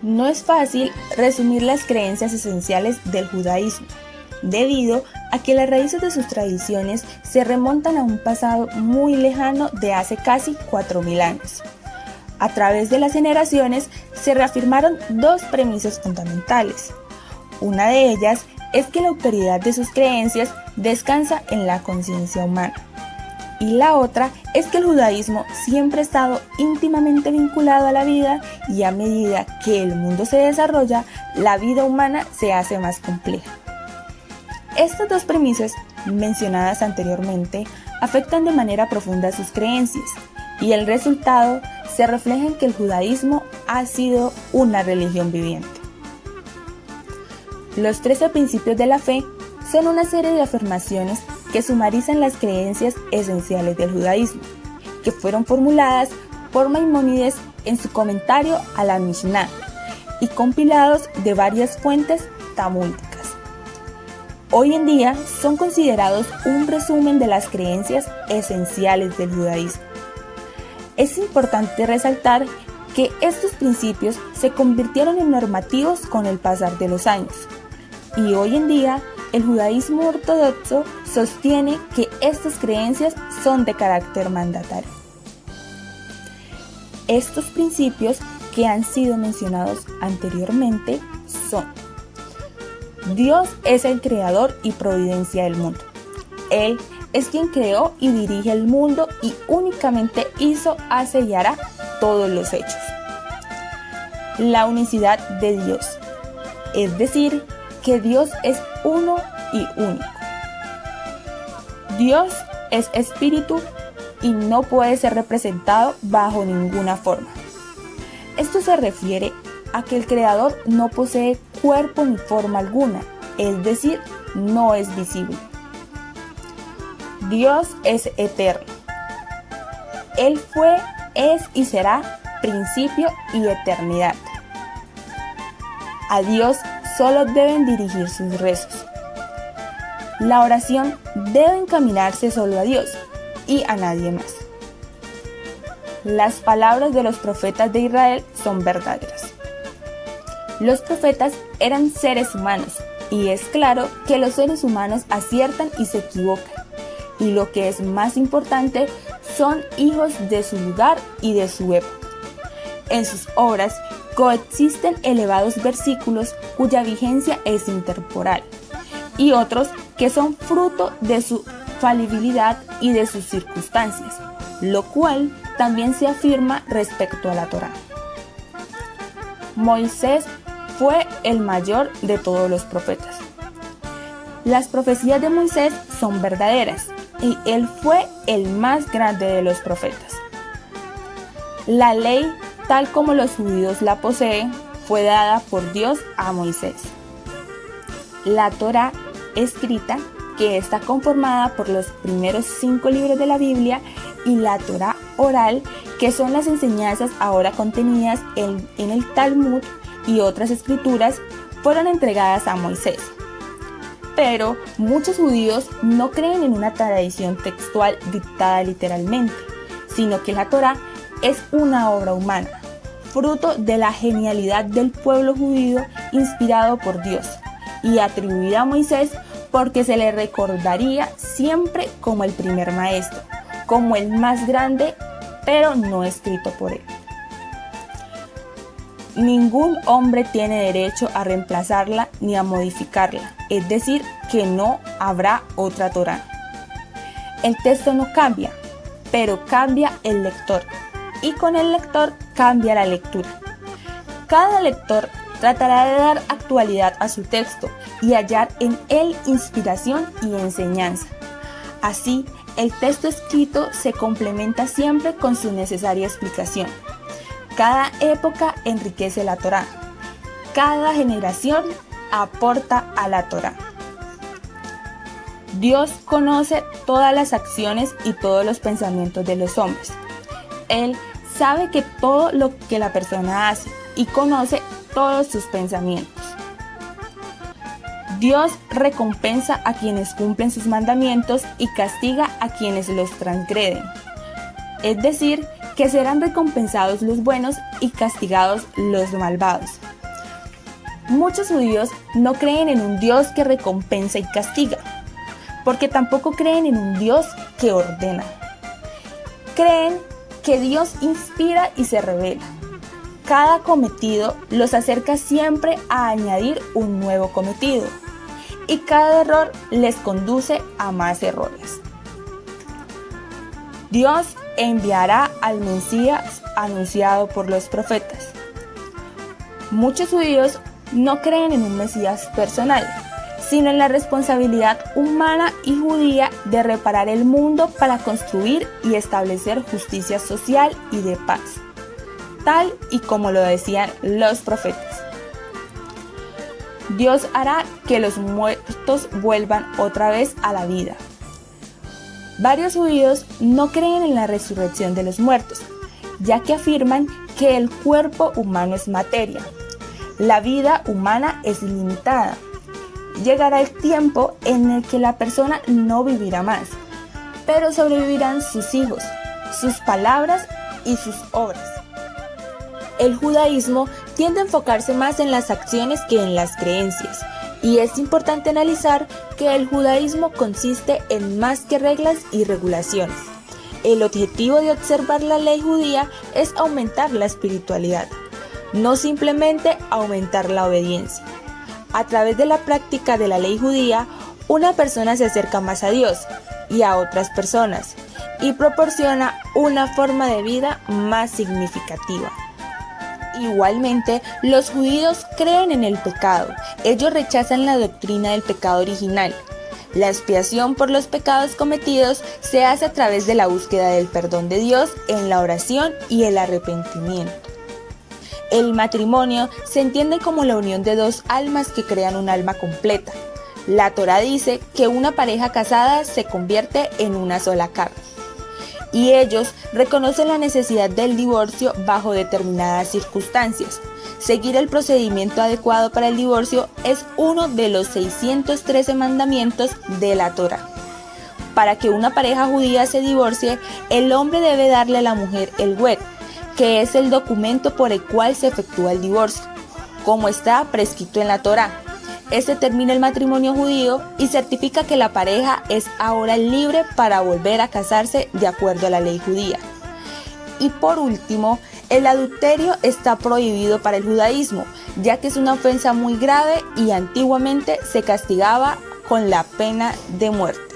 No es fácil resumir las creencias esenciales del judaísmo, debido a que las raíces de sus tradiciones se remontan a un pasado muy lejano de hace casi 4000 años. A través de las generaciones se reafirmaron dos premisas fundamentales. Una de ellas es que la autoridad de sus creencias descansa en la conciencia humana. Y la otra es que el judaísmo siempre ha estado íntimamente vinculado a la vida y a medida que el mundo se desarrolla, la vida humana se hace más compleja. Estas dos premisas mencionadas anteriormente afectan de manera profunda sus creencias y el resultado se refleja en que el judaísmo ha sido una religión viviente. Los 13 principios de la fe son una serie de afirmaciones que sumarizan las creencias esenciales del judaísmo, que fueron formuladas por Maimónides en su comentario a la Mishnah y compilados de varias fuentes talmúdicas. Hoy en día son considerados un resumen de las creencias esenciales del judaísmo. Es importante resaltar que estos principios se convirtieron en normativos con el pasar de los años, y hoy en día el judaísmo ortodoxo sostiene que estas creencias son de carácter mandatario. Estos principios que han sido mencionados anteriormente son: Dios es el creador y providencia del mundo. Él es quien creó y dirige el mundo y únicamente hizo, hace y hará todos los hechos. La unicidad de Dios, es decir, que Dios es uno y único. Dios es espíritu y no puede ser representado bajo ninguna forma. Esto se refiere a que el Creador no posee cuerpo ni forma alguna, es decir, no es visible. Dios es eterno. Él fue, es y será principio y eternidad. A Dios solo deben dirigir sus rezos. La oración debe encaminarse solo a Dios y a nadie más. Las palabras de los profetas de Israel son verdaderas. Los profetas eran seres humanos y es claro que los seres humanos aciertan y se equivocan. Y lo que es más importante, son hijos de su lugar y de su época. En sus obras coexisten elevados versículos cuya vigencia es intemporal y otros que son fruto de su falibilidad y de sus circunstancias, lo cual también se afirma respecto a la Torá. Moisés fue el mayor de todos los profetas. Las profecías de Moisés son verdaderas y él fue el más grande de los profetas. La ley, tal como los judíos la poseen, fue dada por Dios a Moisés. La Torá escrita, que está conformada por los primeros 5 libros de la Biblia, y la Torá oral, que son las enseñanzas ahora contenidas en el Talmud y otras escrituras, fueron entregadas a Moisés. Pero muchos judíos no creen en una tradición textual dictada literalmente, sino que la Torá es una obra humana, fruto de la genialidad del pueblo judío inspirado por Dios y atribuida a Moisés porque se le recordaría siempre como el primer maestro, como el más grande, pero no escrito por él. Ningún hombre tiene derecho a reemplazarla ni a modificarla, es decir, que no habrá otra Torá. El texto no cambia, pero cambia el lector, y con el lector cambia la lectura. Cada lector tratará de dar actualidad a su texto y hallar en él inspiración y enseñanza. Así, el texto escrito se complementa siempre con su necesaria explicación. Cada época enriquece la Torá. Cada generación aporta a la Torá. Dios conoce todas las acciones y todos los pensamientos de los hombres. Él sabe que todo lo que la persona hace y conoce todos sus pensamientos. Dios recompensa a quienes cumplen sus mandamientos y castiga a quienes los transgreden. Es decir, que serán recompensados los buenos y castigados los malvados. Muchos judíos no creen en un Dios que recompensa y castiga, porque tampoco creen en un Dios que ordena. Creen que Dios inspira y se revela. Cada cometido los acerca siempre a añadir un nuevo cometido, y cada error les conduce a más errores. Dios enviará al Mesías anunciado por los profetas. Muchos judíos no creen en un Mesías personal, sino en la responsabilidad humana y judía de reparar el mundo para construir y establecer justicia social y de paz, tal y como lo decían los profetas. Dios hará que los muertos vuelvan otra vez a la vida. Varios judíos no creen en la resurrección de los muertos, ya que afirman que el cuerpo humano es materia. La vida humana es limitada. Llegará el tiempo en el que la persona no vivirá más, pero sobrevivirán sus hijos, sus palabras y sus obras. El judaísmo tiende a enfocarse más en las acciones que en las creencias, y es importante analizar que el judaísmo consiste en más que reglas y regulaciones. El objetivo de observar la ley judía es aumentar la espiritualidad, no simplemente aumentar la obediencia. A través de la práctica de la ley judía, una persona se acerca más a Dios y a otras personas, y proporciona una forma de vida más significativa. Igualmente, los judíos creen en el pecado. Ellos rechazan la doctrina del pecado original. La expiación por los pecados cometidos se hace a través de la búsqueda del perdón de Dios en la oración y el arrepentimiento. El matrimonio se entiende como la unión de dos almas que crean un alma completa. La Torá dice que una pareja casada se convierte en una sola carne. Y ellos reconocen la necesidad del divorcio bajo determinadas circunstancias. Seguir el procedimiento adecuado para el divorcio es uno de los 613 mandamientos de la Torá. Para que una pareja judía se divorcie, el hombre debe darle a la mujer el get, que es el documento por el cual se efectúa el divorcio, como está prescrito en la Torá. Este termina el matrimonio judío y certifica que la pareja es ahora libre para volver a casarse de acuerdo a la ley judía. Y por último, el adulterio está prohibido para el judaísmo, ya que es una ofensa muy grave y antiguamente se castigaba con la pena de muerte.